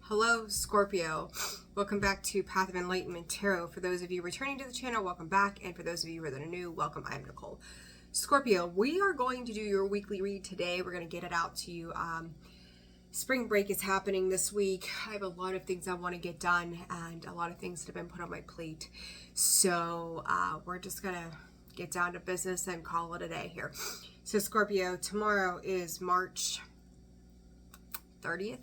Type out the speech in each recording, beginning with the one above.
Hello, Scorpio. Welcome back to Path of Enlightenment Tarot. For those of you returning to the channel, welcome back. And for those of you that are new, welcome. I'm Nicole. Scorpio, we are going to do your weekly read today. We're going to get it out to you. Spring break is happening this week. I have a lot of things I want to get done and a lot of things that have been put on my plate. So we're just going to get down to business and call it a day here. So Scorpio, tomorrow is March 30th.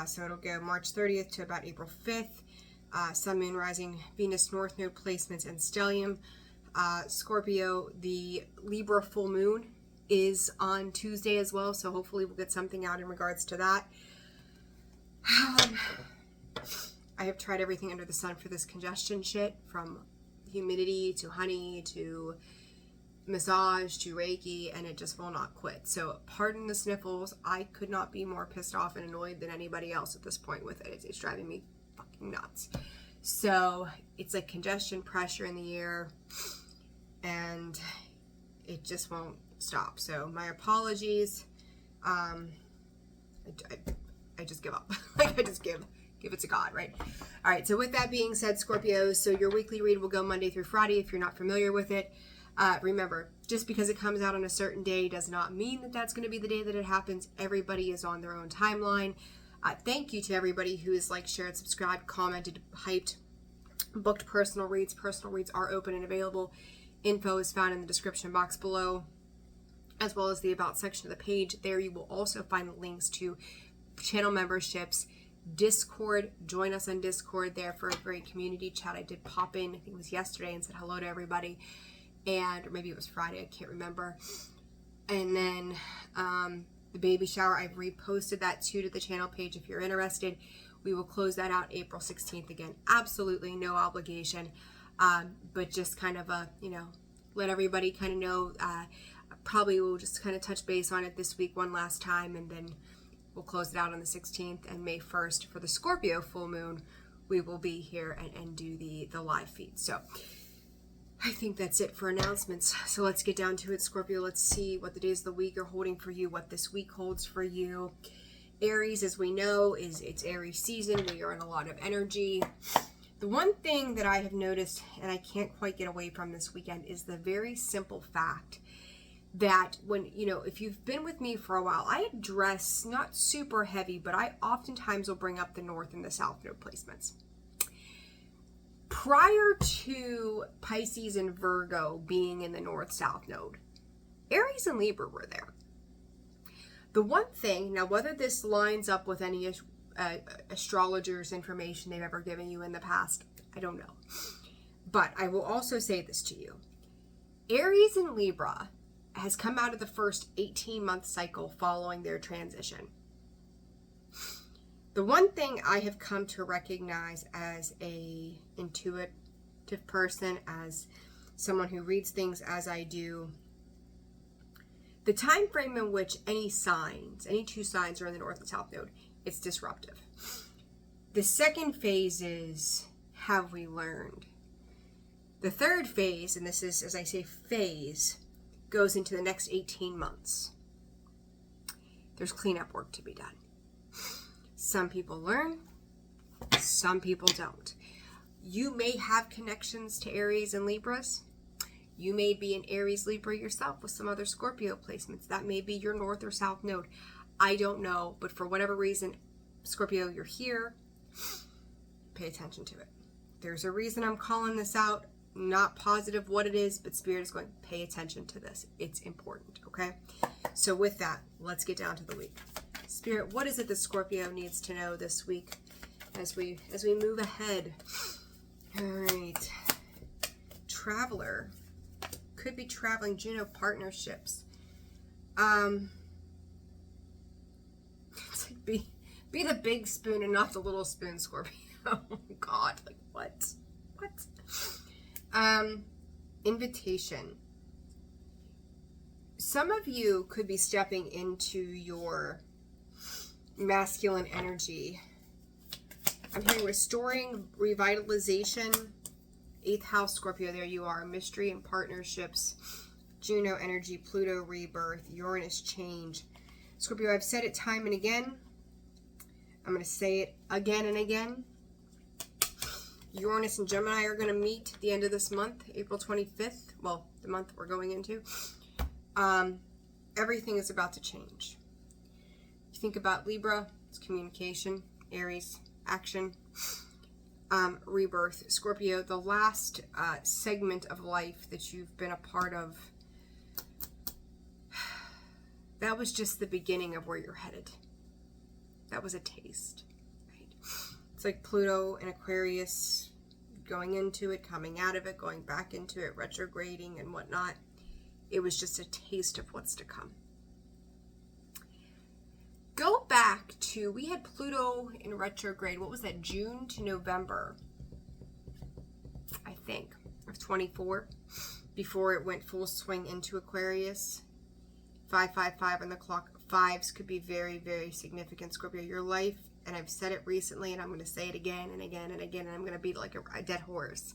So it'll go March 30th to about April 5th. Sun, Moon, Rising, Venus, North Node placements, and stellium. Scorpio, the Libra full moon is on Tuesday as well, so hopefully we'll get something out in regards to that. I have tried everything under the sun for this congestion shit, from humidity to honey to massage to Reiki, and it just will not quit. So pardon the sniffles. I could not be more pissed off and annoyed than anybody else at this point with it. It's driving me fucking nuts. So it's like congestion, pressure in the air, and it just won't stop. So my apologies. I just give up. Like, I just give it to God, right? All right, so with that being said, Scorpio, so your weekly read will go Monday through Friday if you're not familiar with it. Remember, just because it comes out on a certain day does not mean that that's going to be the day that it happens. Everybody is on their own timeline. Thank you to everybody who has liked, shared, subscribed, commented, hyped, booked personal reads. Personal reads are open and available. Info is found in the description box below, as well as the About section of the page. There you will also find links to channel memberships, Discord. Join us on Discord there for a great community chat. I did pop in, I think it was yesterday, and said hello to everybody. And or maybe it was Friday, I can't remember. And then the baby shower, I've reposted that too to the channel page if you're interested. We will close that out April 16th again. Absolutely no obligation, but just kind of a, let everybody kind of know. Probably we'll just kind of touch base on it this week one last time, and then we'll close it out on the 16th. And May 1st for the Scorpio full moon, we will be here and do the live feed. So I think that's it for announcements. So let's get down to it, Scorpio. Let's see what the days of the week are holding for you, what this week holds for you. Aries, as we know, it's Aries season. We are in a lot of energy. The one thing that I have noticed, and I can't quite get away from this weekend, is the very simple fact that when, if you've been with me for a while, I address not super heavy, but I oftentimes will bring up the North and the South node placements. Prior to Pisces and Virgo being in the North-South node, Aries and Libra were there. The one thing, now whether this lines up with any astrologer's information they've ever given you in the past, I don't know. But I will also say this to you. Aries and Libra has come out of the first 18-month cycle following their transition. The one thing I have come to recognize as a intuitive person, as someone who reads things as I do, the time frame in which any two signs are in the North and South node, it's disruptive. The second phase is, have we learned? The third phase, and this is, as I say, phase, goes into the next 18 months. There's cleanup work to be done. Some people learn, some people don't. You may have connections to Aries and Libras. You may be an Aries Libra yourself with some other Scorpio placements. That may be your North or South node. I don't know, but for whatever reason, Scorpio, you're here. Pay attention to it. There's a reason I'm calling this out. Not positive what it is, but Spirit is going, pay attention to this. It's important, okay? So with that, let's get down to the week. Spirit, what is it that Scorpio needs to know this week as we move ahead? All right. Traveler. Could be traveling. Juno partnerships. It's like be the big spoon and not the little spoon, Scorpio. Oh God, like what? Invitation. Some of you could be stepping into your masculine energy. I'm hearing restoring, revitalization. 8th house, Scorpio, there you are. Mystery and partnerships. Juno energy, Pluto rebirth, Uranus change. Scorpio, I've said it time and again. I'm going to say it again and again. Uranus and Gemini are going to meet at the end of this month, April 25th. Well, the month we're going into. Everything is about to change. You think about Libra, it's communication. Aries, action. Rebirth. Scorpio, the last segment of life that you've been a part of, that was just the beginning of where you're headed. That was a taste, right? It's like Pluto and Aquarius, going into it, coming out of it, going back into it, retrograding and whatnot. It was just a taste of what's to come. Go back to, we had Pluto in retrograde, what was that, June to November, I think, of 24, before it went full swing into Aquarius. 555 on the clock. Fives could be very, very significant, Scorpio. Your life, and I've said it recently, and I'm going to say it again and again and again, and I'm going to beat like a dead horse.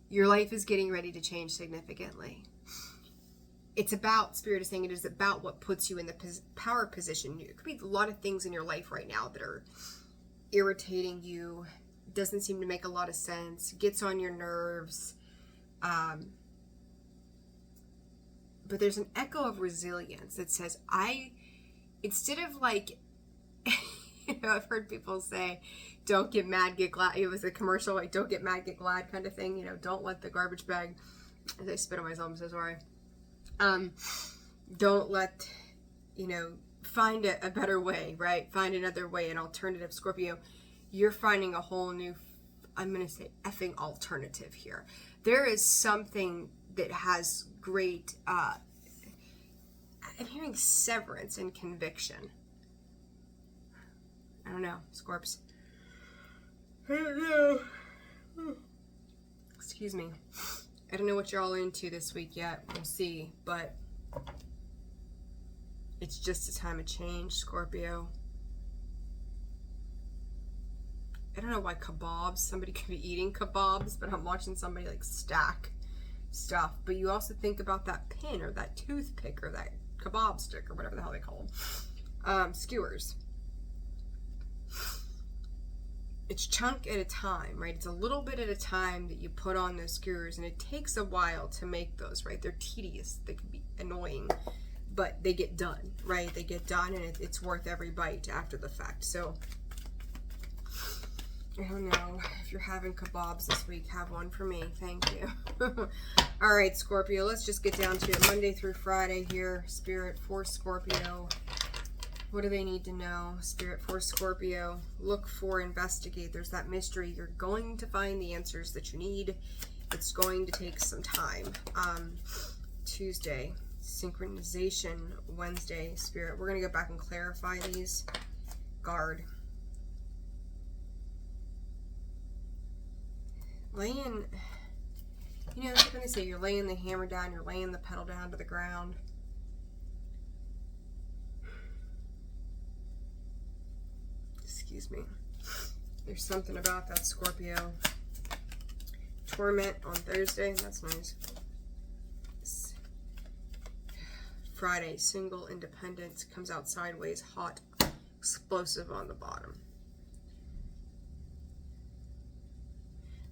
Your life is getting ready to change significantly. It's about, Spirit is saying, it is about what puts you in the power position. It could be a lot of things in your life right now that are irritating you, doesn't seem to make a lot of sense, gets on your nerves. But there's an echo of resilience that says, instead of like, I've heard people say, don't get mad, get glad. It was a commercial, like, don't get mad, get glad kind of thing. Don't let the garbage bag, as I spit on myself, I'm so sorry. Don't let, find a better way, right? Find another way, an alternative. Scorpio, you're finding a whole new, I'm going to say effing alternative here. There is something that has great, I'm hearing severance and conviction. I don't know, Scorps. I don't know. Excuse me. I don't know what you're all into this week yet. We'll see. But it's just a time of change, Scorpio. I don't know why kebabs. Somebody could be eating kebabs, but I'm watching somebody like stack stuff. But you also think about that pin or that toothpick or that kebab stick or whatever the hell they call them. Skewers. It's chunk at a time, right? It's a little bit at a time that you put on those skewers, and it takes a while to make those, right? They're tedious. They can be annoying, but they get done, right? They get done, and it's worth every bite after the fact. So, I don't know. If you're having kebabs this week, have one for me. Thank you. All right, Scorpio, let's just get down to it. Monday through Friday here, Spirit for Scorpio. What do they need to know? Spirit for Scorpio. Look for, investigate. There's that mystery. You're going to find the answers that you need. It's going to take some time. Tuesday, synchronization. Wednesday, Spirit. We're going to go back and clarify these. Guard. Laying, that's what they say. You're laying the hammer down. You're laying the pedal down to the ground. Excuse me. There's something about that, Scorpio. Torment on Thursday. That's nice. Friday, single independence. Comes out sideways, hot, explosive on the bottom.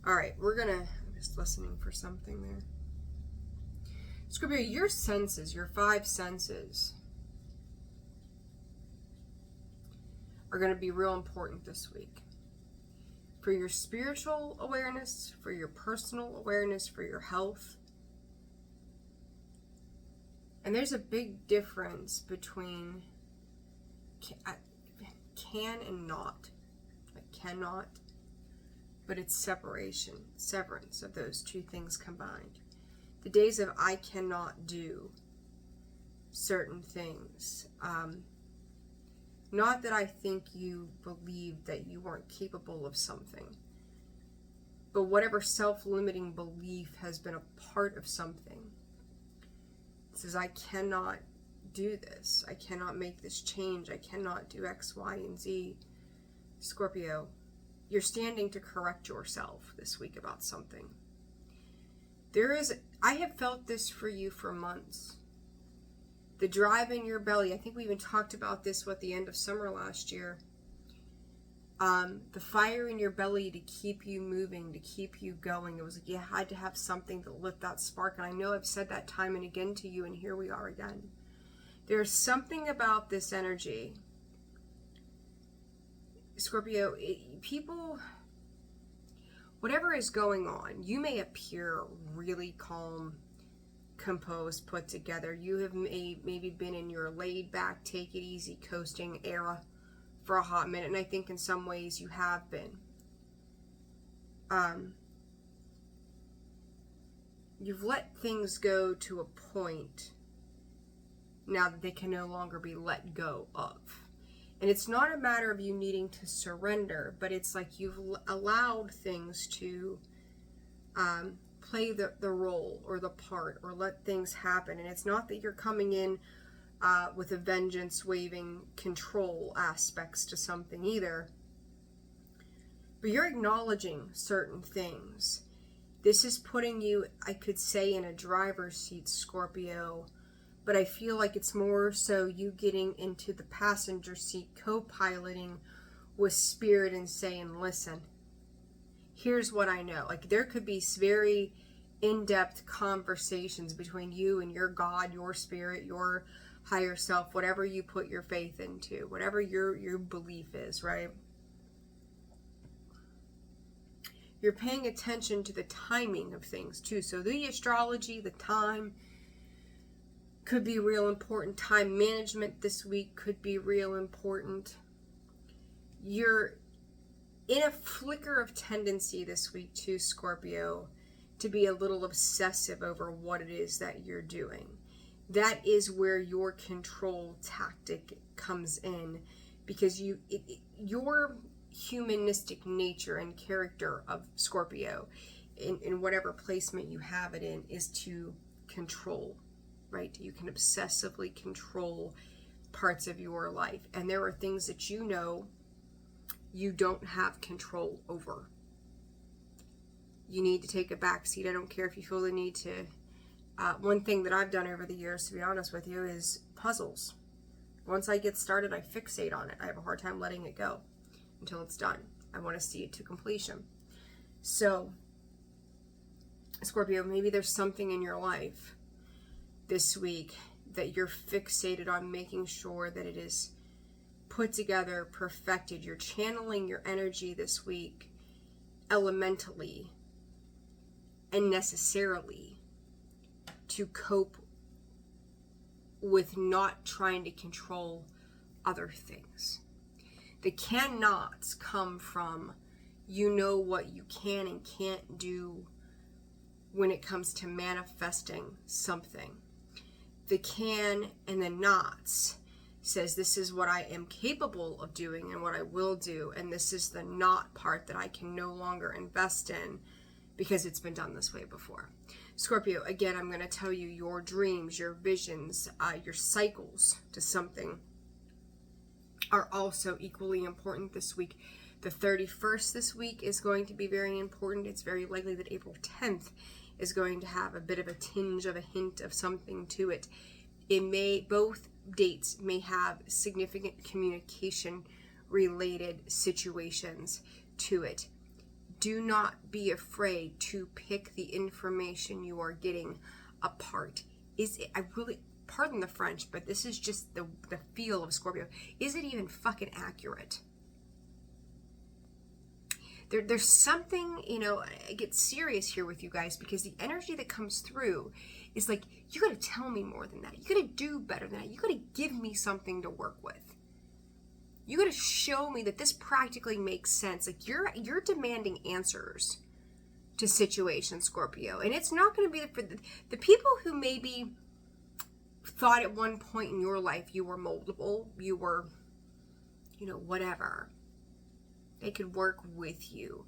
All right, I'm just listening for something there. Scorpio, your senses, your 5 senses, are going to be real important this week. For your spiritual awareness, for your personal awareness, for your health. And there's a big difference between can and not. Like cannot. But it's severance of those two things combined. The days of I cannot do certain things. Not that I think you believe that you weren't capable of something, but whatever self-limiting belief has been a part of something. It says, I cannot do this. I cannot make this change. I cannot do X, Y, and Z. Scorpio, you're standing to correct yourself this week about something. I have felt this for you for months. The drive in your belly, I think we even talked about this at the end of summer last year. The fire in your belly to keep you moving, to keep you going. It was like you had to have something to lit that spark. And I know I've said that time and again to you, and here we are again. There's something about this energy, Scorpio, people, whatever is going on, you may appear really calm, composed, put together. You have maybe been in your laid back, take it easy, coasting era for a hot minute, and I think in some ways you have been. You've let things go to a point now that they can no longer be let go of. And it's not a matter of you needing to surrender, but it's like you've allowed things to play the role or the part, or let things happen. And it's not that you're coming in with a vengeance waving control aspects to something either, but you're acknowledging certain things. This is putting you, I could say, in a driver's seat, Scorpio, but I feel like it's more so you getting into the passenger seat, co-piloting with spirit and saying, listen, here's what I know. Like, there could be very in-depth conversations between you and your God, your spirit, your higher self, whatever you put your faith into, whatever your belief is, right? You're paying attention to the timing of things too. So the astrology, the time could be real important. Time management this week could be real important. You're in a flicker of tendency this week too, Scorpio, to be a little obsessive over what it is that you're doing. That is where your control tactic comes in, because your humanistic nature and character of Scorpio, in whatever placement you have it in, is to control, right? You can obsessively control parts of your life, and there are things that you know you don't have control over. You need to take a back seat. I don't care if you feel the need to. One thing that I've done over the years, to be honest with you, is puzzles. Once I get started, I fixate on it. I have a hard time letting it go until it's done. I want to see it to completion. So, Scorpio, maybe there's something in your life this week that you're fixated on making sure that it is put together, perfected. You're channeling your energy this week elementally and necessarily to cope with not trying to control other things. The cannots come from, you know what you can and can't do when it comes to manifesting something. The can and the nots says, this is what I am capable of doing and what I will do, and this is the not part that I can no longer invest in because it's been done this way before. Scorpio, again, I'm going to tell you, your dreams, your visions, your cycles to something are also equally important this week. The 31st this week is going to be very important. It's very likely that April 10th is going to have a bit of a tinge of a hint of something to it. Both dates may have significant communication related situations to it. Do not be afraid to pick the information you are getting apart. Pardon the French, but this is just the feel of Scorpio. Is it even fucking accurate? There's something, I get serious here with you guys, because the energy that comes through is like, you gotta tell me more than that. You gotta do better than that. You gotta give me something to work with. You gotta show me that this practically makes sense. Like, you're demanding answers to situations, Scorpio. And it's not gonna be for the people who maybe thought at one point in your life you were moldable, you were, whatever. They could work with you.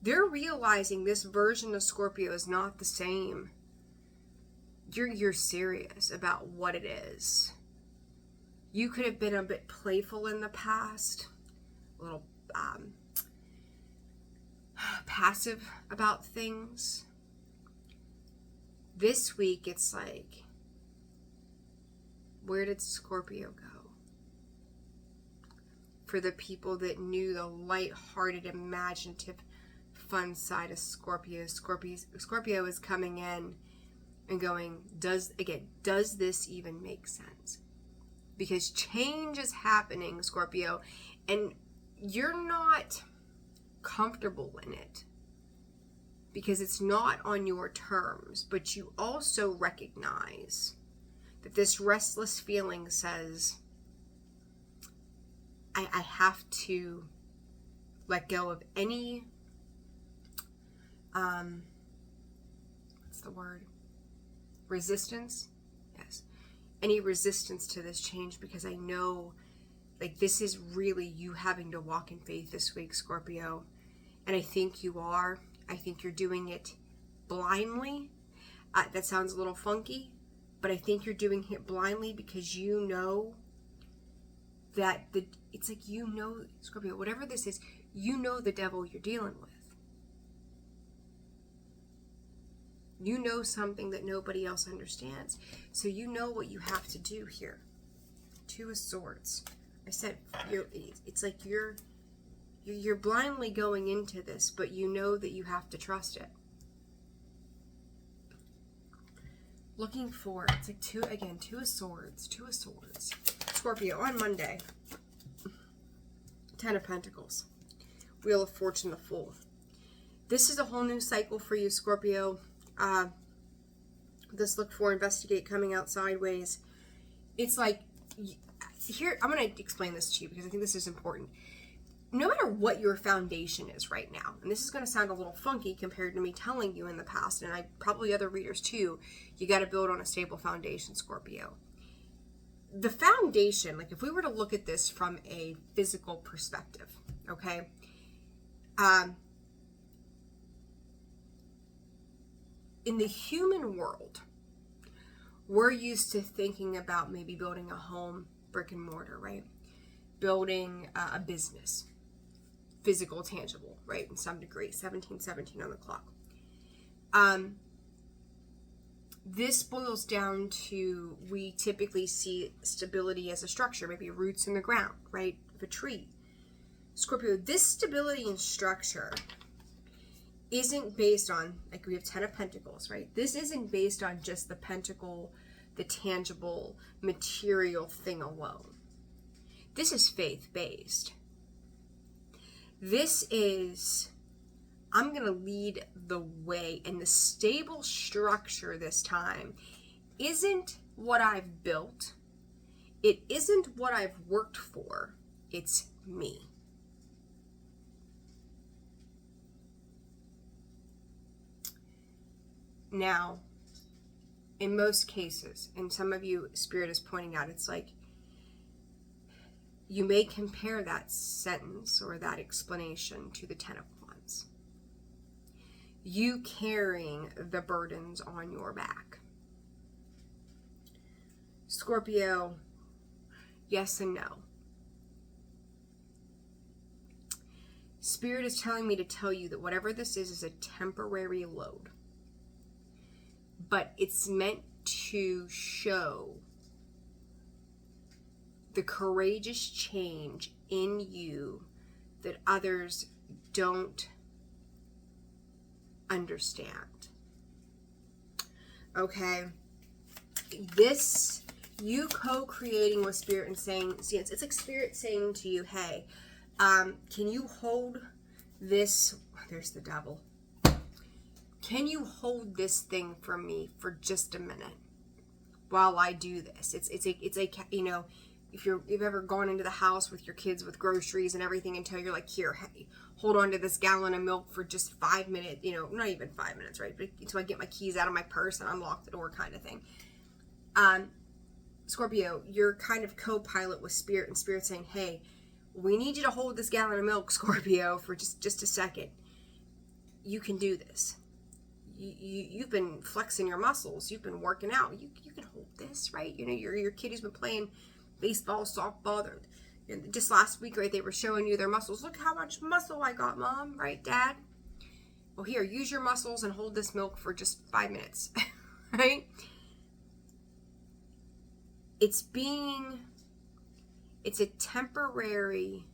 They're realizing this version of Scorpio is not the same. You're serious about what it is. You could have been a bit playful in the past, a little passive about things. This week, it's like, where did Scorpio go? for the people that knew the light-hearted, imaginative, fun side of Scorpio. Scorpio is coming in and going, does this even make sense? Because change is happening, Scorpio, and you're not comfortable in it because it's not on your terms, but you also recognize that this restless feeling says, I have to let go of any, what's the word? Resistance? Yes. Any resistance to this change, because I know, like, this is really you having to walk in faith this week, Scorpio. And I think you are. I think you're doing it blindly. That sounds a little funky, but I think you're doing it blindly because you know that it's like, you know, Scorpio, whatever this is, you know the devil you're dealing with. You know something that nobody else understands. So you know what you have to do here. Two of Swords. I said, it's like you're blindly going into this, but you know that you have to trust it. Looking for, it's like two of Swords. Scorpio, on Monday. 10 of Pentacles. Wheel of Fortune, the Fool. This is a whole new cycle for you, Scorpio. This look for, investigate, coming out sideways. It's like, here, I'm going to explain this to you because I think this is important. No matter what your foundation is right now, and this is going to sound a little funky compared to me telling you in the past, and I probably other readers too, you got to build on a stable foundation, Scorpio. The foundation, like if we were to look at this from a physical perspective, okay, in the human world, we're used to thinking about maybe building a home, brick and mortar, right? Building a business, physical, tangible, right? In some degree, 1717 on the clock. This boils down to, we typically see stability as a structure, maybe roots in the ground, right? Of a tree. Scorpio, this stability and structure isn't based on, like we have 10 of Pentacles, right? This isn't based on just the pentacle, the tangible, material thing alone. This is faith-based. This is, I'm going to lead the way, and the stable structure this time isn't what I've built. It isn't what I've worked for. It's me. Now, in most cases, and some of you, Spirit is pointing out, it's like, you may compare that sentence or that explanation to the 10 of Wands. You carrying the burdens on your back. Scorpio, yes and no. Spirit is telling me to tell you that whatever this is a temporary load. But it's meant to show the courageous change in you that others don't understand. Okay? This, you co-creating with Spirit and saying, see, it's like Spirit saying to you, hey, can you hold this? There's the devil. Can you hold this thing for me for just a minute while I do this? It's like, you know, if you've ever gone into the house with your kids with groceries and everything until you're like, here, hey, hold on to this gallon of milk for just 5 minutes, you know, not even 5 minutes, right? But until I get my keys out of my purse and unlock the door kind of thing. Scorpio, you're kind of co-pilot with Spirit, and Spirit saying, hey, we need you to hold this gallon of milk, Scorpio, for just a second. You can do this. You've been flexing your muscles. You've been working out. You can hold this, right? You know, your kid who's been playing baseball, softball. Just last week, right, they were showing you their muscles. Look how much muscle I got, Mom, right, Dad? Well, here, use your muscles and hold this milk for just 5 minutes, right? It's a temporary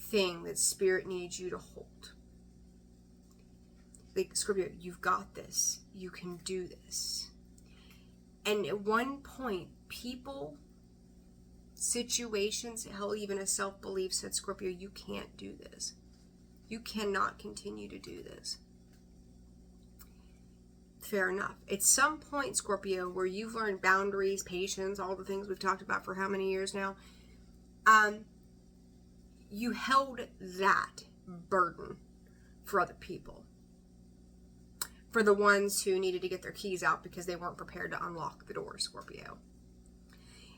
thing that Spirit needs you to hold. Like, Scorpio, you've got this. You can do this. And at one point, people, situations, hell, even a self-belief said, Scorpio, you can't do this. You cannot continue to do this. Fair enough. At some point, Scorpio, where you've learned boundaries, patience, all the things we've talked about for how many years now, you held that burden for other people. For the ones who needed to get their keys out because they weren't prepared to unlock the door, Scorpio.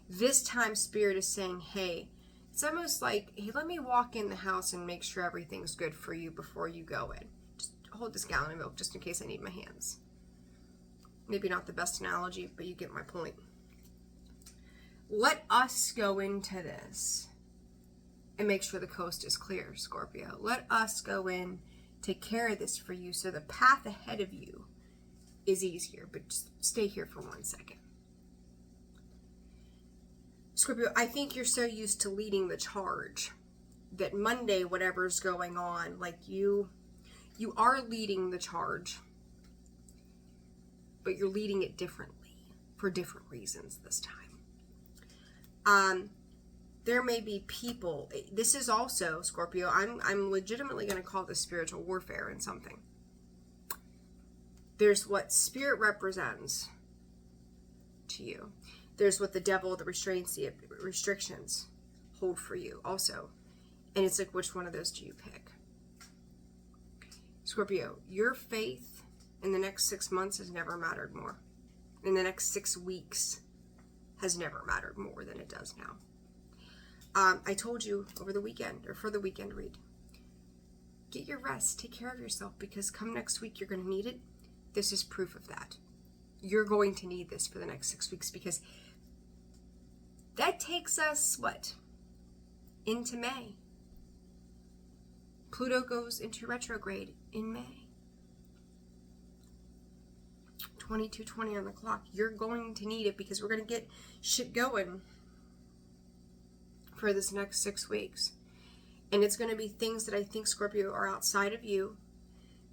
This time, Spirit is saying, hey, it's almost like, hey, let me walk in the house and make sure everything's good for you before you go in. Just hold this gallon of milk just in case I need my hands. Maybe not the best analogy, but you get my point. Let us go into this and make sure the coast is clear, Scorpio. Let us go in, take care of this for you so the path ahead of you is easier. But just stay here for 1 second. Scorpio, I think you're so used to leading the charge that Monday, whatever's going on, like you are leading the charge, but you're leading it differently for different reasons this time. There may be people, this is also, Scorpio, I'm legitimately going to call this spiritual warfare in something. There's what Spirit represents to you. There's what the devil, the restrictions hold for you also. And it's like, which one of those do you pick? Scorpio, your faith in the next 6 months has never mattered more. In the next 6 weeks has never mattered more than it does now. I told you over the weekend, or for the weekend read, get your rest, take care of yourself, because come next week you're going to need it. This is proof of that. You're going to need this for the next 6 weeks, because that takes us, what? Into May. Pluto goes into retrograde in May. 22:20 on the clock. You're going to need it because we're going to get shit going for this next 6 weeks. And it's going to be things that I think, Scorpio, are outside of you,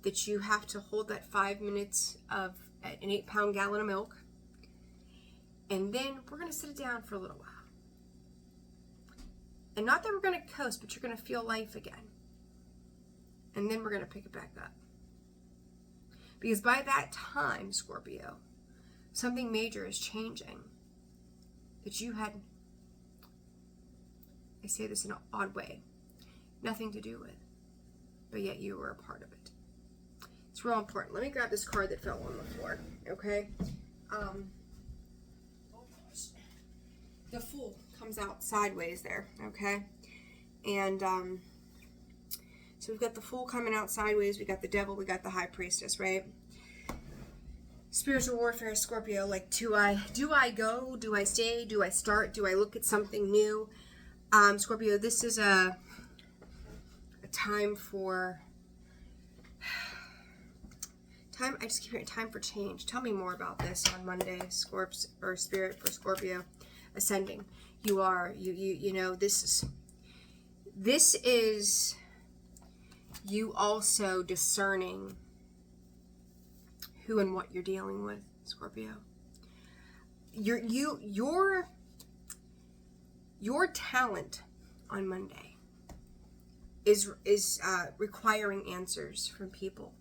that you have to hold that 5 minutes of an 8-pound gallon of milk. And then we're going to sit it down for a little while. And not that we're going to coast, but you're going to feel life again. And then we're going to pick it back up. Because by that time, Scorpio, something major is changing that you had, I say this in an odd way, nothing to do with, but yet you were a part of it. It's real important. Let me grab this card that fell on the floor, okay? The Fool comes out sideways there, okay? And so we've got the Fool coming out sideways, we got the Devil, we got the High Priestess, right? Spiritual warfare, Scorpio, like, do I go? Do I stay? Do I start? Do I look at something new? Scorpio, this is a time for, I just keep hearing time for change. Tell me more about this on Monday, Spirit for Scorpio, ascending. You know, this is you also discerning who and what you're dealing with, Scorpio. Your talent on Monday is requiring answers from people.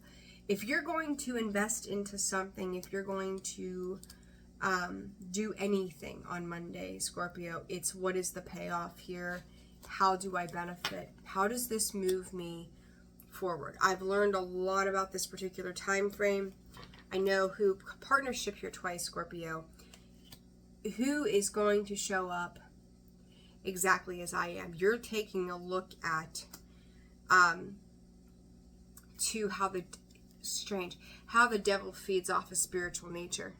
If you're going to invest into something, if you're going to do anything on Monday, Scorpio, it's what is the payoff here? How do I benefit? How does this move me forward? I've learned a lot about this particular time frame. I know who, partnership here twice, Scorpio, who is going to show up exactly as I am. You're taking a look at to how the devil feeds off a spiritual nature.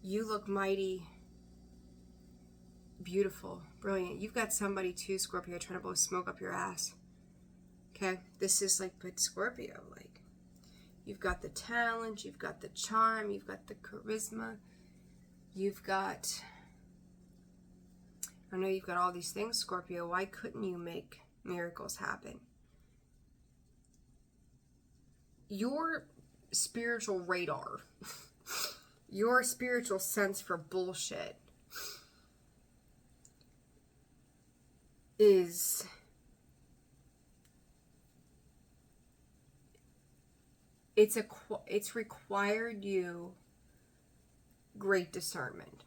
You look mighty beautiful, brilliant. You've got somebody too, Scorpio, trying to blow smoke up your ass. Okay, this is like, but Scorpio, like, you've got the talent, you've got the charm, you've got the charisma, you've got, I don't know you've got all these things, Scorpio. Why couldn't you make miracles happen? Your spiritual radar, your spiritual sense for bullshit is it's required you great discernment.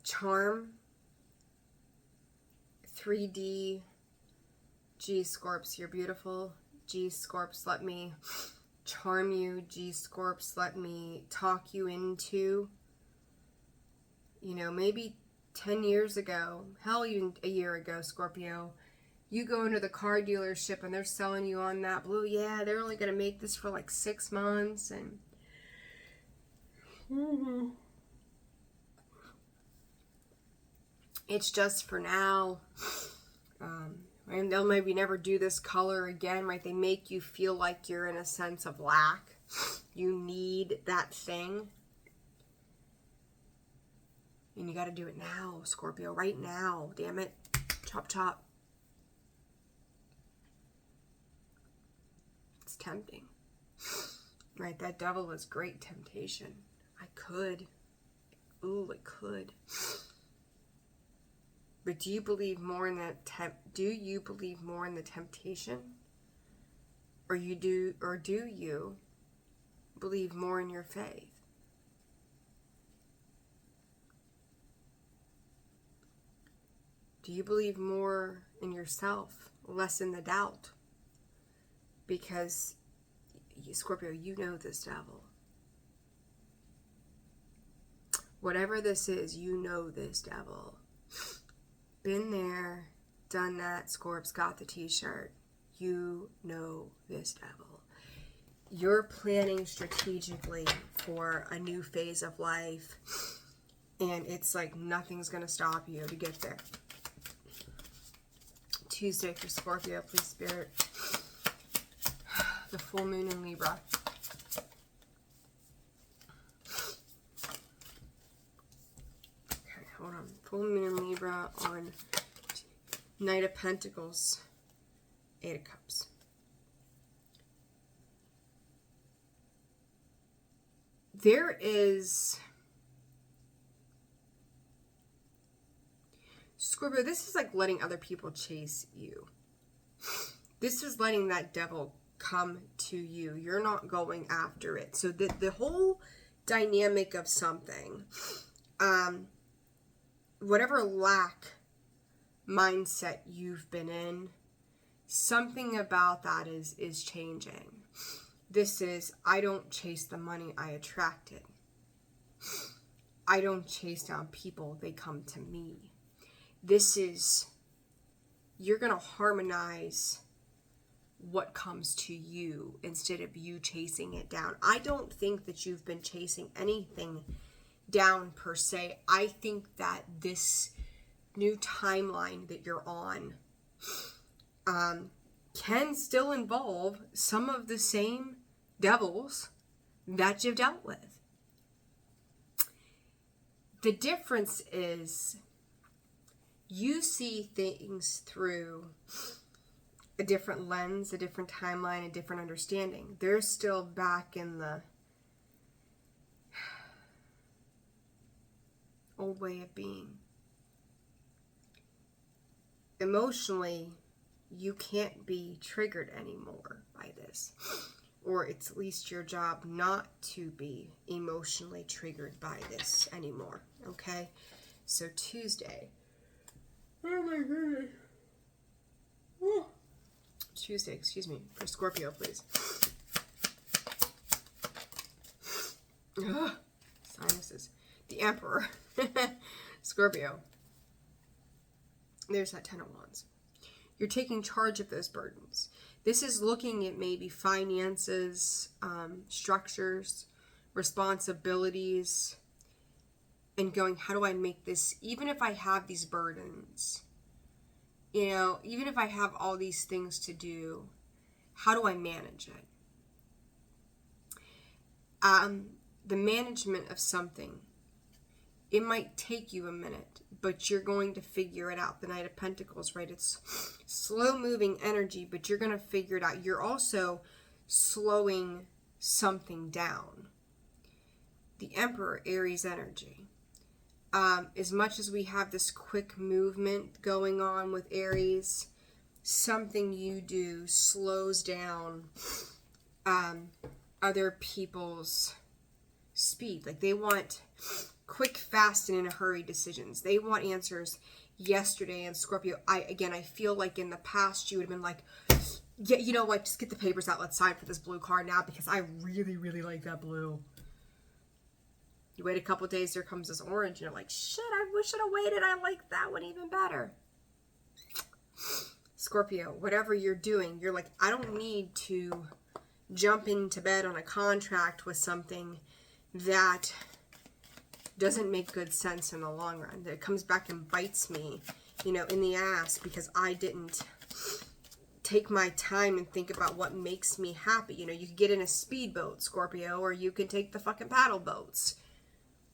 Charm, 3D, G Scorps, you're beautiful. G Scorps, let me charm you. G Scorps, let me talk you into, you know, maybe 10 years ago, hell, even a year ago, Scorpio, you go into the car dealership and they're selling you on that blue, yeah, they're only going to make this for like 6 months, and it's just for now. And they'll maybe never do this color again, right? They make you feel like you're in a sense of lack. You need that thing. And you got to do it now, Scorpio, right now. Damn it. Chop, chop. It's tempting. Right? That devil is great temptation. I could. Ooh, I could. But do you believe more in that do you believe more in the temptation? Or do you believe more in your faith? Do you believe more in yourself, less in the doubt? Because, Scorpio, you know this devil. Whatever this is, you know this devil. Been there, done that, Scorps, got the t-shirt. You know this devil. You're planning strategically for a new phase of life, and it's like nothing's going to stop you to get there. Tuesday for Scorpio, please, Spirit. The full moon in Libra. Hold on. Full moon in Libra on Knight of Pentacles, 8 of Cups. There is, Scorpio, this is like letting other people chase you. This is letting that devil come to you. You're not going after it. So the whole dynamic of something, whatever lack mindset you've been in, something about that is changing. This is, I don't chase the money, I attract it. I don't chase down people, they come to me. This is, you're going to harmonize what comes to you instead of you chasing it down. I don't think that you've been chasing anything down per se. I think that this new timeline that you're on can still involve some of the same devils that you've dealt with. The difference is you see things through a different lens, a different timeline, a different understanding. They're still back in the old way of being. Emotionally, you can't be triggered anymore by this. Or it's at least your job not to be emotionally triggered by this anymore. Okay? So Tuesday. Oh my goodness. Oh. Tuesday, excuse me, for Scorpio, please. Ugh, sinuses. The Emperor. Scorpio. There's that 10 of Wands. You're taking charge of those burdens. This is looking at maybe finances, structures, responsibilities, and going, how do I make this, even if I have these burdens, you know, even if I have all these things to do, how do I manage it? The management of something It might take you a minute, but you're going to figure it out. The Knight of Pentacles, right? It's slow moving energy, but you're going to figure it out. You're also slowing something down. The Emperor, Aries energy. As much as we have this quick movement going on with Aries, something you do slows down other people's speed. Like they want quick, fast, and in a hurry decisions. They want answers yesterday. And Scorpio, I feel like in the past you would have been like, yeah, you know what, just get the papers out, let's sign for this blue card now because I really, really like that blue. You wait a couple of days, there comes this orange, and you're like, shit, I wish I'd have waited, I like that one even better. Scorpio, whatever you're doing, you're like, I don't need to jump into bed on a contract with something that doesn't make good sense in the long run. That it comes back and bites me, you know, in the ass because I didn't take my time and think about what makes me happy. You know, you could get in a speedboat, Scorpio, or you can take the fucking paddle boats.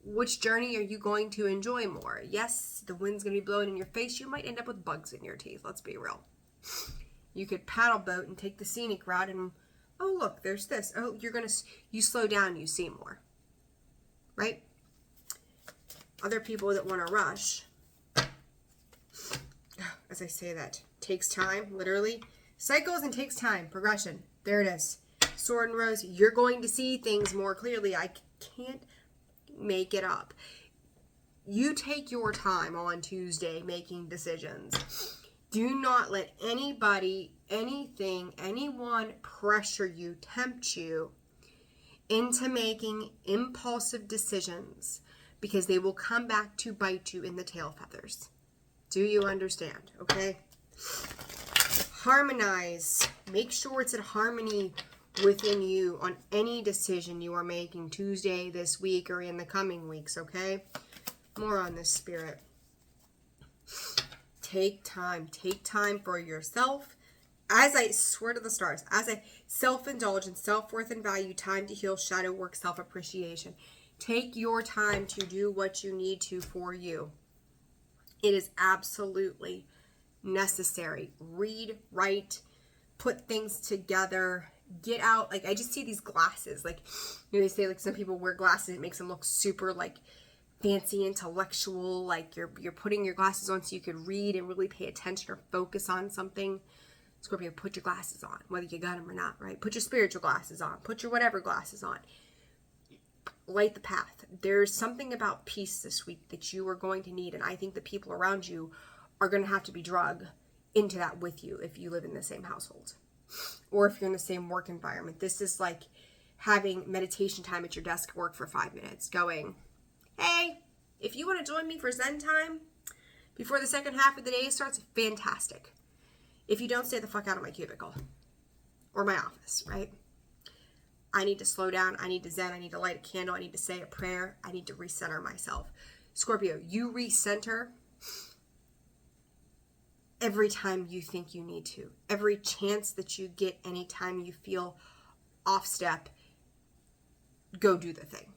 Which journey are you going to enjoy more? Yes, the wind's going to be blowing in your face. You might end up with bugs in your teeth. Let's be real. You could paddle boat and take the scenic route and, oh, look, there's this. Oh, you slow down, you see more. Right? Other people that want to rush, as I say that, takes time, literally. Cycles and takes time. Progression. There it is. Sword and Rose. You're going to see things more clearly. I can't make it up. You take your time on Tuesday making decisions. Do not let anybody, anything, anyone pressure you, tempt you into making impulsive decisions, because they will come back to bite you in the tail feathers. Do you understand? Okay? Harmonize. Make sure it's in harmony within you on any decision you are making Tuesday, this week, or in the coming weeks, okay? More on this, Spirit. Take time. Take time for yourself. As I swear to the stars, as a self-indulgence, self-worth and value, time to heal, shadow work, self-appreciation. Take your time to do what you need to for you. It is absolutely necessary. Read, write, put things together, get out. Like, I just see these glasses. Like, you know, they say, like, some people wear glasses. It makes them look super, like, fancy, intellectual. Like, you're putting your glasses on so you could read and really pay attention or focus on something. Scorpio, put your glasses on, whether you got them or not, right? Put your spiritual glasses on. Put your whatever glasses on. Light the path. There's something about peace this week that you are going to need, and I think the people around you are going to have to be drugged into that with you if you live in the same household or if you're in the same work environment. This is like having meditation time at your desk at work for 5 minutes, going, hey, if you want to join me for Zen time before the second half of the day starts, fantastic. If you don't, stay the fuck out of my cubicle or my office, right? I need to slow down. I need to zen. I need to light a candle. I need to say a prayer. I need to recenter myself. Scorpio, you recenter every time you think you need to. Every chance that you get, anytime you feel off step, go do the thing.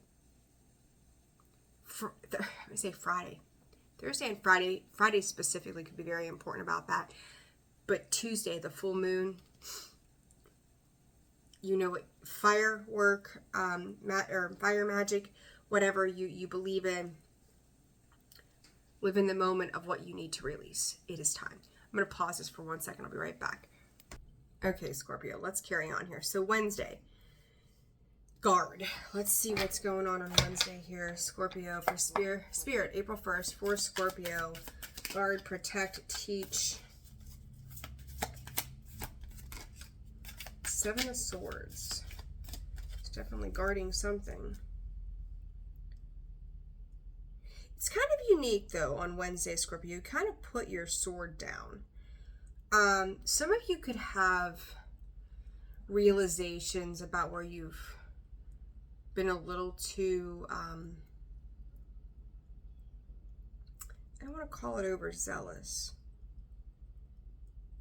I say Friday. Thursday and Friday. Friday specifically could be very important about that. But Tuesday, the full moon, you know what, firework, or fire magic, whatever you believe in, live in the moment of what you need to release. It is time. I'm going to pause this for 1 second. I'll be right back. Okay, Scorpio, let's carry on here. So Wednesday, guard. Let's see what's going on Wednesday here. Scorpio, for Spirit, April 1st, for Scorpio. Guard, protect, teach. 7 of Swords. It's definitely guarding something. It's kind of unique, though, on Wednesday, Scorpio. You kind of put your sword down. Some of you could have realizations about where you've been a little too, I don't want to call it overzealous,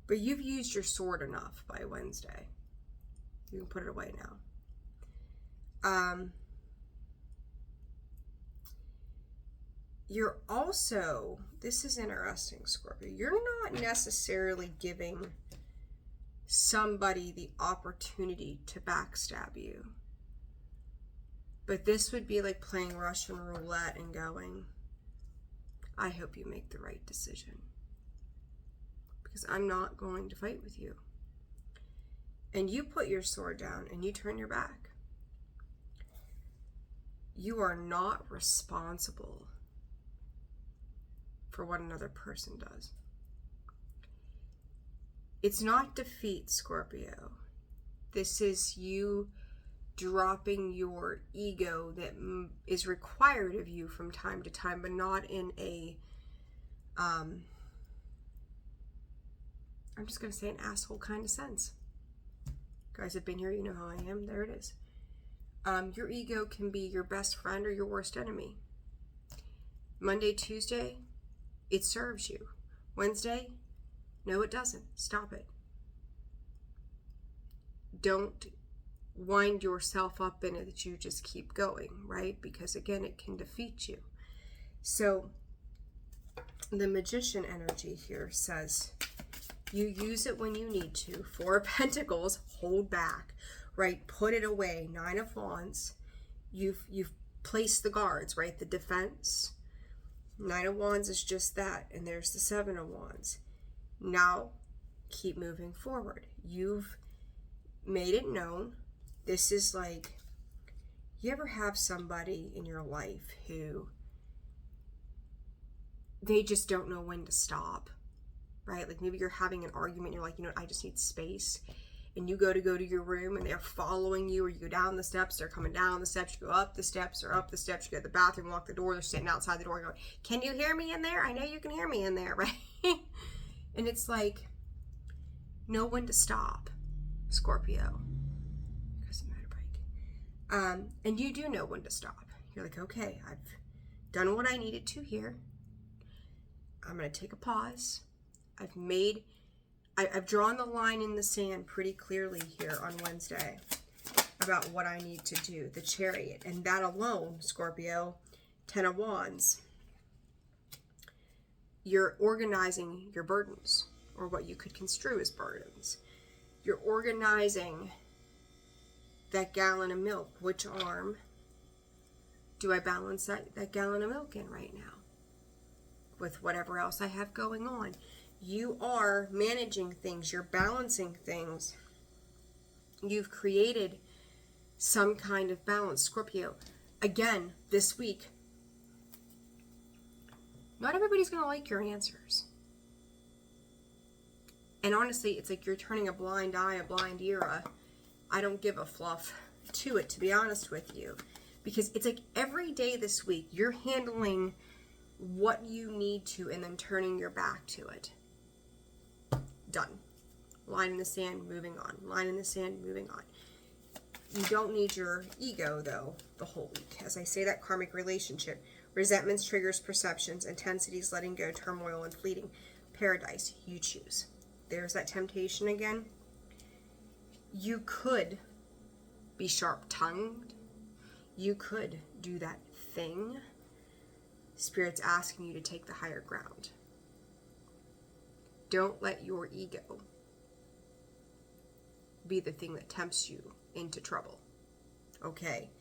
but you've used your sword enough by Wednesday. You can put it away now. you're also, this is interesting, Scorpio, you're not necessarily giving somebody the opportunity to backstab you. But this would be like playing Russian roulette and going, I hope you make the right decision, because I'm not going to fight with you. And you put your sword down and you turn your back. You are not responsible for what another person does. It's not defeat, Scorpio. This is you dropping your ego that is required of you from time to time, but not in a, I'm just going to say an asshole kind of sense. You guys have been here, you know how I am. There it is. Your ego can be your best friend or your worst enemy. Monday, Tuesday, it serves you. Wednesday, no, it doesn't. Stop it. Don't wind yourself up in it that you just keep going, right? Because again, it can defeat you. So the Magician energy here says you use it when you need to. Four of Pentacles, hold back, right? Put it away. Nine of Wands, you've placed the guards, right? The defense. Nine of Wands is just that. And there's the Seven of Wands. Now, keep moving forward. You've made it known. This is like, you ever have somebody in your life who they just don't know when to stop, right? Like maybe you're having an argument, you're like, you know, I just need space. And you go to your room and they're following you, or you go down the steps, they're coming down the steps, you go up the steps, or up the steps, you go to the bathroom, lock the door, they're sitting outside the door going, can you hear me in there? I know you can hear me in there, right? And it's like, know when to stop, Scorpio. And you do know when to stop. You're like, okay, I've done what I needed to here. I'm going to take a pause. I've drawn the line in the sand pretty clearly here on Wednesday about what I need to do. The Chariot. And that alone, Scorpio, 10 of Wands. You're organizing your burdens, or what you could construe as burdens. You're organizing that gallon of milk. Which arm do I balance that gallon of milk in right now with whatever else I have going on? You are managing things. You're balancing things. You've created some kind of balance, Scorpio. Again, this week, not everybody's going to like your answers. And honestly, it's like you're turning a blind eye, a blind ear, I don't give a fluff to it, to be honest with you. Because it's like every day this week, you're handling what you need to and then turning your back to it. Done. Line in the sand, moving on. Line in the sand, moving on. You don't need your ego, though, the whole week. As I say, that karmic relationship. Resentments, triggers, perceptions, intensities, letting go, turmoil, and fleeting. Paradise, you choose. There's that temptation again. You could be sharp-tongued. You could do that thing. Spirit's asking you to take the higher ground. Don't let your ego be the thing that tempts you into trouble. Okay?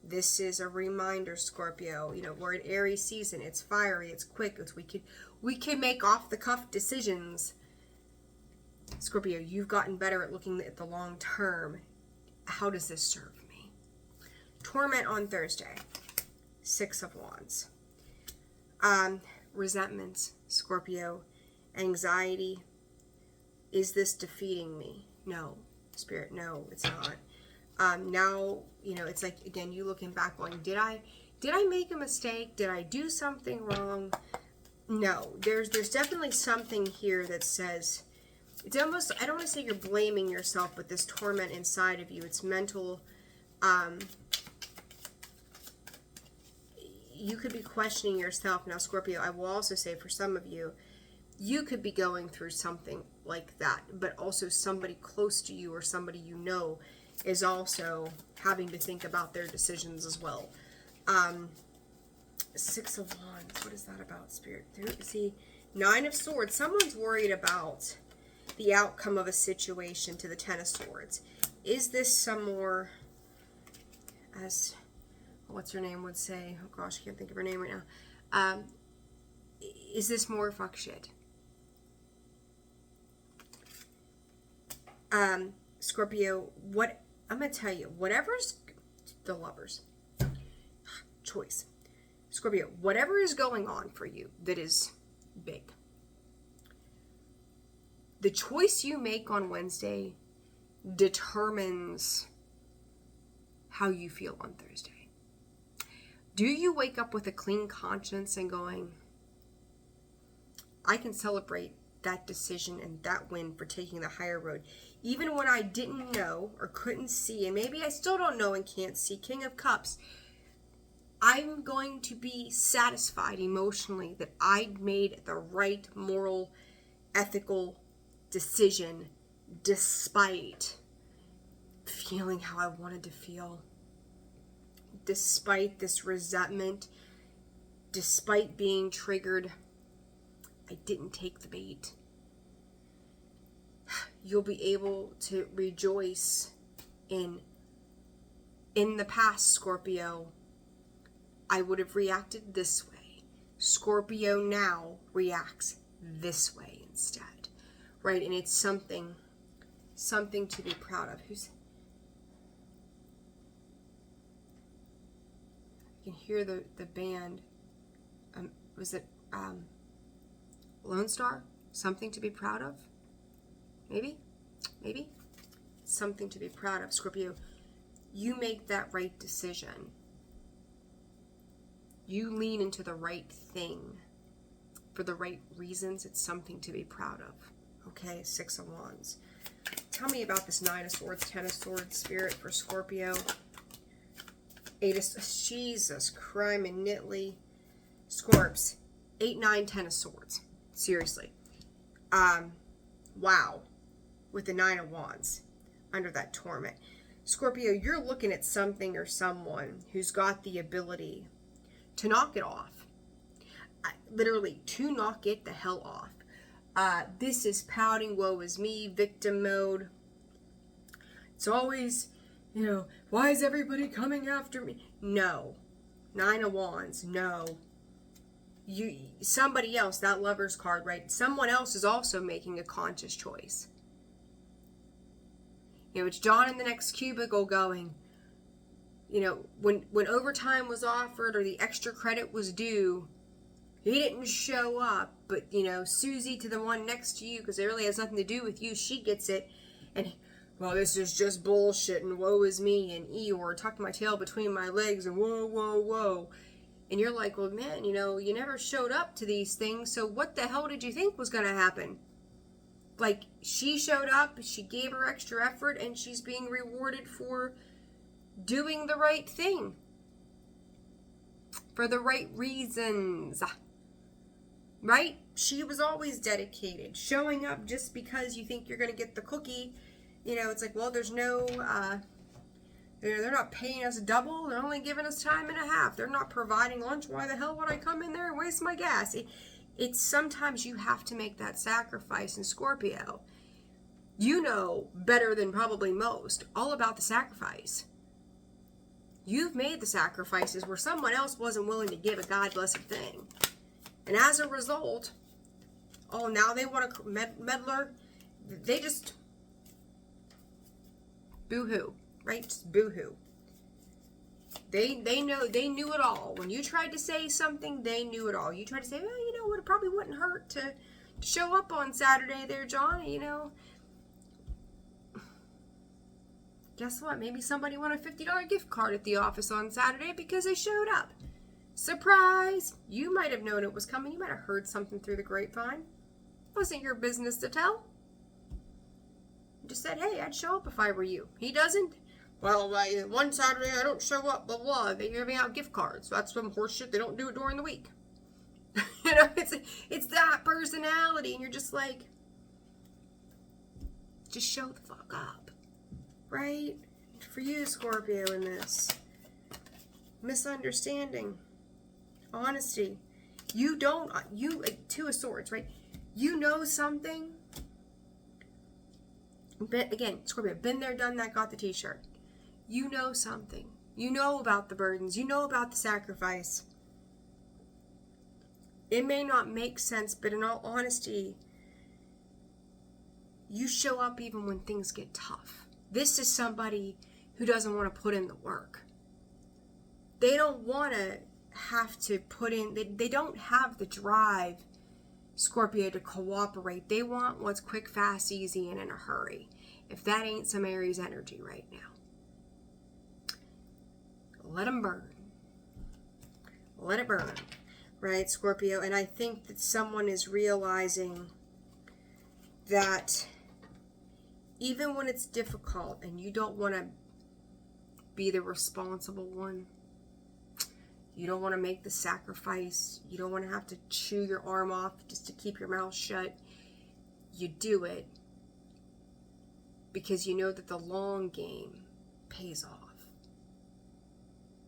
This is a reminder, Scorpio. You know, we're in Aries season. It's fiery. It's quick. We can make off-the-cuff decisions. Scorpio, you've gotten better at looking at the long term. How does this serve me? Torment on Thursday. Six of Wands. Resentments, Scorpio. Anxiety. Is this defeating me? No. Spirit, no, it's not. Now, you know, it's like, again, you looking back going, did I make a mistake? Did I do something wrong? No. There's definitely something here that says, it's almost, I don't want to say you're blaming yourself, but this torment inside of you, it's mental. You could be questioning yourself. Now, Scorpio, I will also say for some of you, you could be going through something like that, but also somebody close to you or somebody you know is also having to think about their decisions as well. Six of Wands. What is that about, Spirit? See, Nine of Swords. Someone's worried about the outcome of a situation to the Ten of Swords. Is this some more, as what's her name would say? Oh gosh, I can't think of her name right now. Is this more fuck shit? Scorpio, what I'm gonna tell you, whatever's the Lovers choice. Scorpio, whatever is going on for you that is big, the choice you make on Wednesday determines how you feel on Thursday. Do you wake up with a clean conscience and going, I can celebrate that decision and that win for taking the higher road, even when I didn't know or couldn't see, and maybe I still don't know and can't see, King of Cups, I'm going to be satisfied emotionally that I made the right moral, ethical decision despite feeling how I wanted to feel, despite this resentment, despite being triggered. I didn't take the bait. You'll be able to rejoice in the past, Scorpio, I would have reacted this way. Scorpio now reacts this way instead, right? And it's something to be proud of. You can hear the band. Was it Lone Star? Something to be proud of? Maybe? Something to be proud of, Scorpio. You make that right decision. You lean into the right thing for the right reasons. It's something to be proud of. Okay, Six of Wands. Tell me about this Nine of Swords, Ten of Swords, Spirit for Scorpio. Eight of... Jesus, crime and Nitley. Scorps. 8, 9, 10 of Swords. Seriously. Wow. With the Nine of Wands under that torment. Scorpio, you're looking at something or someone who's got the ability to knock it off. Literally, to knock it the hell off. This is pouting, woe is me, victim mode. It's always, why is everybody coming after me? No. Nine of Wands, no. Somebody else, that Lover's card, right? Someone else is also making a conscious choice. It's John in the next cubicle going, when overtime was offered or the extra credit was due, he didn't show up, but, Susie to the one next to you, because it really has nothing to do with you, she gets it, and, well, this is just bullshit, and woe is me, and Eeyore, tucked my tail between my legs, and whoa, whoa, whoa. And you're like, well, man, you never showed up to these things, so what the hell did you think was going to happen? Like, she showed up, she gave her extra effort, and she's being rewarded for doing the right thing. For the right reasons. Right? She was always dedicated. Showing up just because you think you're going to get the cookie, it's like, well, there's no... They're not paying us double. They're only giving us time and a half. They're not providing lunch. Why the hell would I come in there and waste my gas? It's sometimes you have to make that sacrifice in Scorpio. You know better than probably most all about the sacrifice. You've made the sacrifices where someone else wasn't willing to give a God-blessed thing. And as a result, now they want a meddler. They just boo-hoo. Right? Just boo-hoo. They knew it all. When you tried to say something, they knew it all. You tried to say, well, what, it probably wouldn't hurt to show up on Saturday there, John, Guess what? Maybe somebody won a $50 gift card at the office on Saturday because they showed up. Surprise! You might have known it was coming. You might have heard something through the grapevine. Wasn't your business to tell. Just said, hey, I'd show up if I were you. He doesn't? Well, one Saturday I don't show up, blah, blah. They're giving out gift cards. That's some horse shit. They don't do it during the week. It's that personality. And you're just like, just show the fuck up. Right? For you, Scorpio, in this. Misunderstanding. Honesty. You, Two of Swords, right? You know something. But again, Scorpio, been there, done that, got the t-shirt. You know something. You know about the burdens. You know about the sacrifice. It may not make sense, but in all honesty, you show up even when things get tough. This is somebody who doesn't want to put in the work. They don't want to have to put in, they don't have the drive, Scorpio, to cooperate. They want what's quick, fast, easy, and in a hurry. If that ain't some Aries energy right now, let them burn. Let it burn, right, Scorpio? And I think that someone is realizing that even when it's difficult and you don't want to be the responsible one, you don't want to make the sacrifice, you don't want to have to chew your arm off just to keep your mouth shut, you do it because you know that the long game pays off.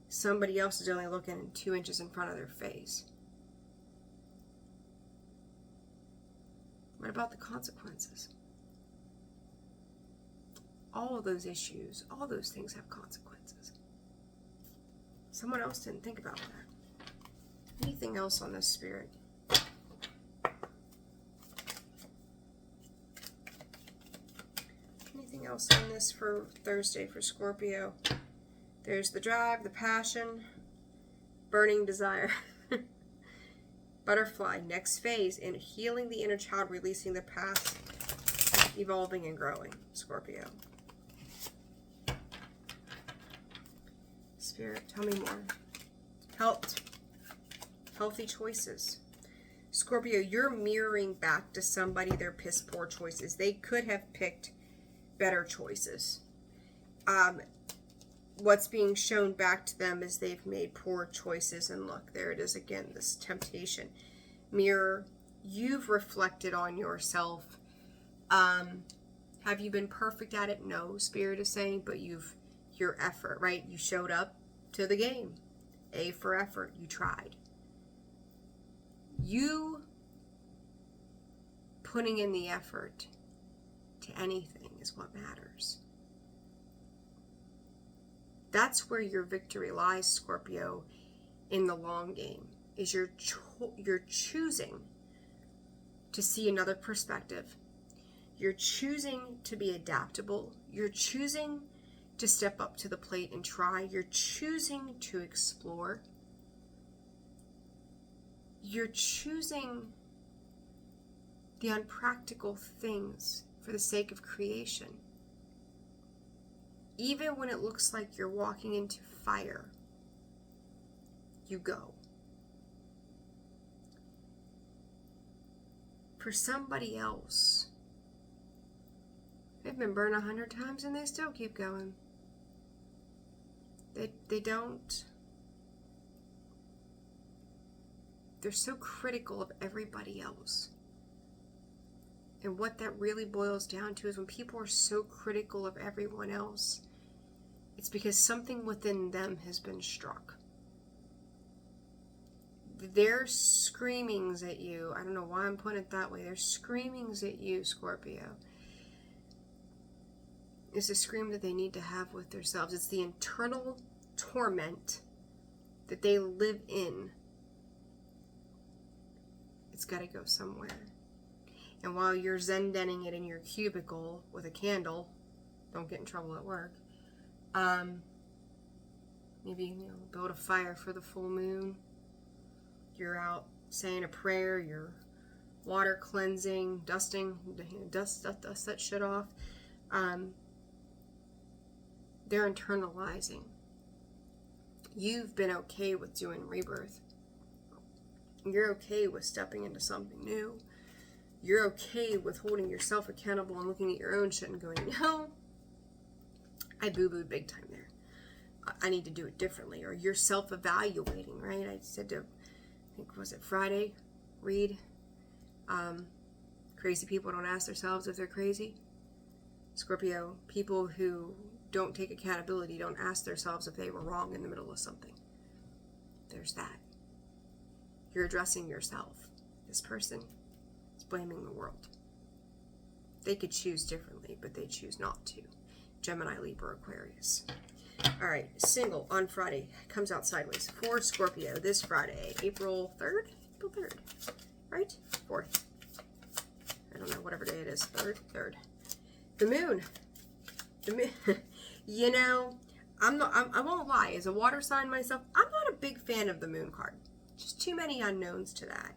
Somebody else is only looking 2 inches in front of their face. What about the consequences? All of those issues, all those things have consequences. Someone else didn't think about that. Anything else on this, Spirit? Anything else on this for Thursday for Scorpio? There's the drive, the passion, burning desire. Butterfly, next phase in healing the inner child, releasing the past, evolving and growing, Scorpio. Spirit, tell me more. Healthy choices. Scorpio, you're mirroring back to somebody their piss poor choices. They could have picked better choices. What's being shown back to them is they've made poor choices. And look, there it is again, this temptation. Mirror, you've reflected on yourself. Have you been perfect at it? No, Spirit is saying, but your effort, right? You showed up to the game. A for effort. You tried. You putting in the effort to anything is what matters. That's where your victory lies, Scorpio, in the long game, is you're choosing to see another perspective. You're choosing to be adaptable. You're choosing to step up to the plate and try. You're choosing to explore. You're choosing the unpractical things for the sake of creation. Even when it looks like you're walking into fire, you go. For somebody else, they've been burned 100 times and they still keep going. They don't. They're so critical of everybody else. And what that really boils down to is when people are so critical of everyone else, it's because something within them has been struck. Their screamings at you, I don't know why I'm putting it that way, their screamings at you, Scorpio, is a scream that they need to have with themselves. It's the internal torment that they live in. It's got to go somewhere. And while you're zen-denning it in your cubicle with a candle, don't get in trouble at work, maybe build a fire for the full moon. You're out saying a prayer, you're water cleansing, dusting, dust that shit off. They're internalizing. You've been okay with doing rebirth. You're okay with stepping into something new. You're okay with holding yourself accountable and looking at your own shit and going, no, I boo-booed big time there. I need to do it differently. Or you're self-evaluating, right? I said to, I think, was it Friday? Read. Crazy people don't ask themselves if they're crazy. Scorpio, people who don't take accountability don't ask themselves if they were wrong in the middle of something. There's that. You're addressing yourself. This person is blaming the world. They could choose differently, but they choose not to. Gemini, Libra, Aquarius. All right, single on Friday comes out sideways for Scorpio this Friday, April 3rd? April 3rd, right? 4th. I don't know, whatever day it is. 3rd. The moon. You know, I won't lie, as a water sign myself, I'm not a big fan of the moon card. Just too many unknowns to that.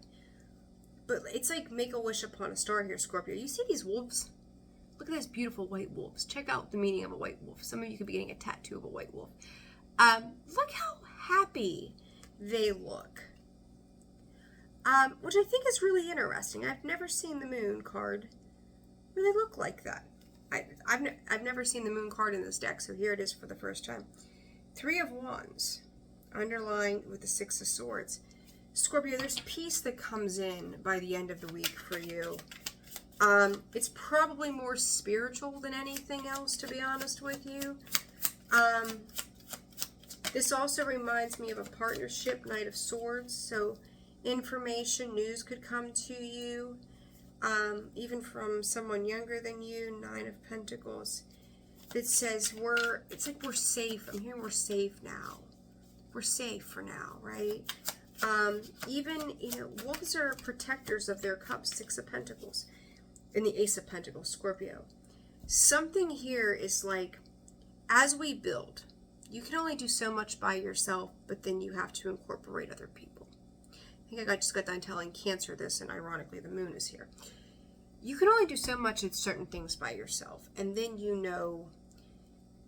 But it's like make a wish upon a star here, Scorpio. You see these wolves? Look at those beautiful white wolves. Check out the meaning of a white wolf. Some of you could be getting a tattoo of a white wolf. Look how happy they look. Which I think is really interesting. I've never seen the moon card really look like that. I've never seen the moon card in this deck, so here it is for the first time. 3 of Wands, underlying with the 6 of Swords. Scorpio, there's peace that comes in by the end of the week for you. It's probably more spiritual than anything else, to be honest with you. This also reminds me of a partnership, Knight of Swords. So information, news could come to you, even from someone younger than you. 9 of Pentacles. That says it's like we're safe. I'm hearing we're safe now. We're safe for now, right? Even, wolves are protectors of their cubs. 6 of Pentacles. And the Ace of Pentacles, Scorpio. Something here is like, as we build, you can only do so much by yourself, but then you have to incorporate other people. I think I just got done telling Cancer this, and ironically the moon is here. You can only do so much of certain things by yourself, and then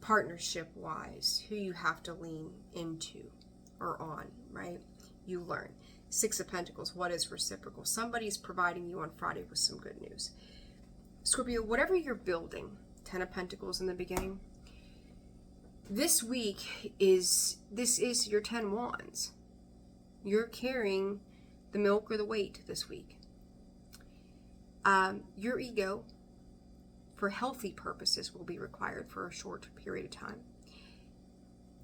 partnership-wise, who you have to lean into or on, right? You learn. 6 of Pentacles, what is reciprocal? Somebody's providing you on Friday with some good news. Scorpio, whatever you're building, 10 of Pentacles in the beginning, this week is your 10 Wands. You're carrying the milk or the weight this week. Your ego, for healthy purposes, will be required for a short period of time.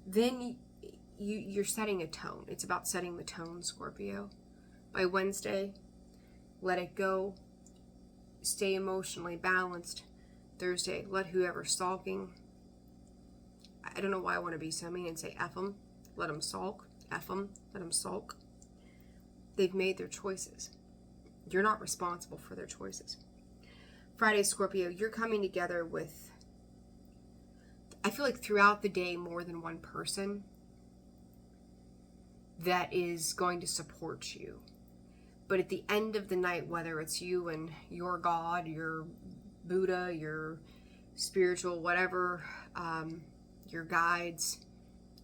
Then you're setting a tone. It's about setting the tone, Scorpio. By Wednesday, let it go. Stay emotionally balanced. Thursday, let whoever's sulking. I don't know why I want to be so mean and say F them. Let them sulk. F them. Let them sulk. They've made their choices. You're not responsible for their choices. Friday, Scorpio, you're coming together with, I feel like throughout the day, more than one person that is going to support you. But at the end of the night, whether it's you and your God, your Buddha, your spiritual whatever, your guides,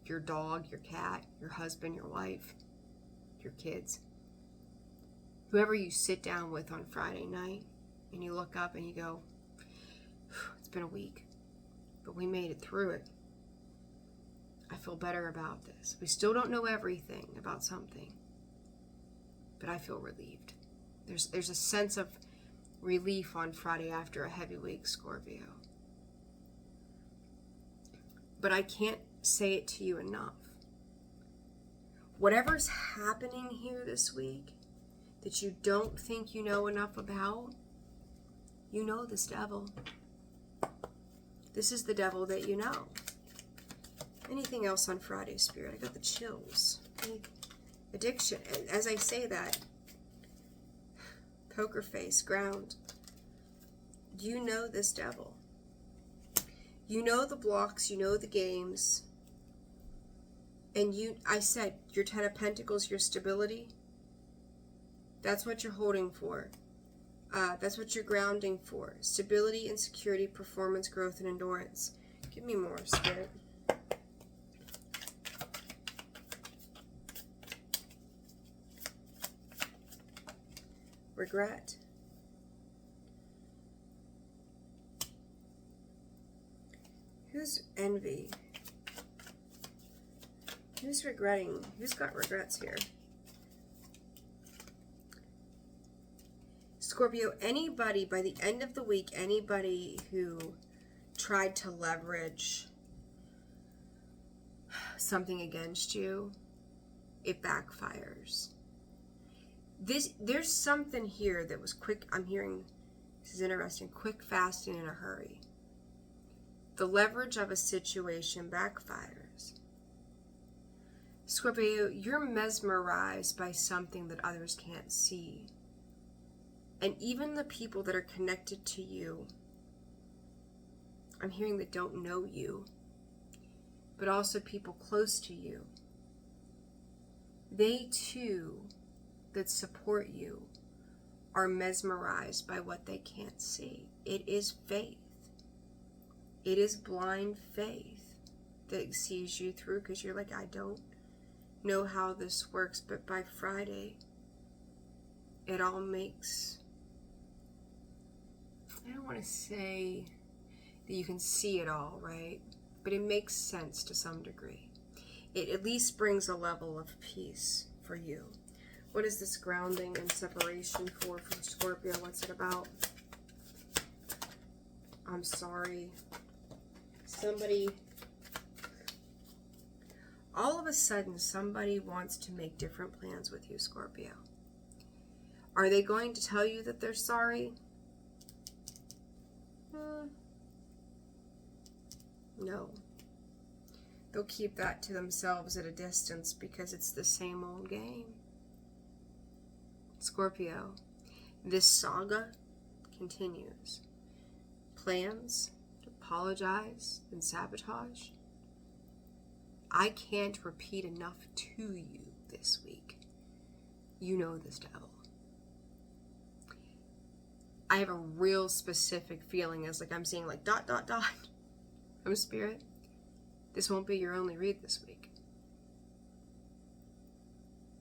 your dog, your cat, your husband, your wife, your kids, whoever you sit down with on Friday night and you look up and you go, it's been a week, but we made it through it. I feel better about this. We still don't know everything about something, but I feel relieved. There's a sense of relief on Friday after a heavy week, Scorpio. But I can't say it to you enough. Whatever's happening here this week that you don't think you know enough about, you know this devil. This is the devil that you know. Anything else on Friday, Spirit? I got the chills. Addiction. As I say that, poker face, ground. You know this devil. You know the blocks, you know the games. And I said, your 10 of Pentacles, your stability, that's what you're holding for. That's what you're grounding for. Stability and security, performance, growth, and endurance. Give me more, Spirit. Regret. Who's envy? Who's regretting? Who's got regrets here? Scorpio, anybody, by the end of the week, anybody who tried to leverage something against you, it backfires. There's something here that was quick. I'm hearing, this is interesting, quick, fast, and in a hurry. The leverage of a situation backfires. Scorpio, you're mesmerized by something that others can't see. And even the people that are connected to you, I'm hearing that don't know you, but also people close to you, they too, that support you, are mesmerized by what they can't see. It is faith. It is blind faith that sees you through, because you're like, I don't know how this works, but by Friday, it all makes, I don't want to say that you can see it all, right? But it makes sense to some degree. It at least brings a level of peace for you. What is this grounding and separation for Scorpio? What's it about? I'm sorry. Somebody, all of a sudden, somebody wants to make different plans with you, Scorpio. Are they going to tell you that they're sorry? No. They'll keep that to themselves at a distance because it's the same old game. Scorpio, this saga continues. Plans to apologize and sabotage. I can't repeat enough to you this week. You know this, devil. I have a real specific feeling as like I'm seeing like ... from Spirit. This won't be your only read this week.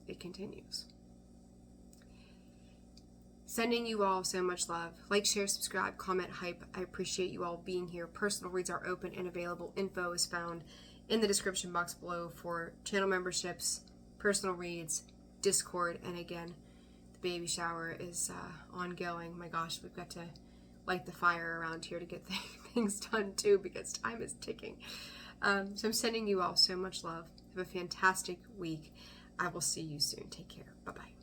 It continues. Sending you all so much love. Like, share, subscribe, comment, hype. I appreciate you all being here. Personal reads are open and available. Info is found in the description box below for channel memberships, personal reads, Discord, and again, the baby shower is ongoing. My gosh, we've got to light the fire around here to get things done too, because time is ticking. So I'm sending you all so much love. Have a fantastic week. I will see you soon. Take care. Bye-bye.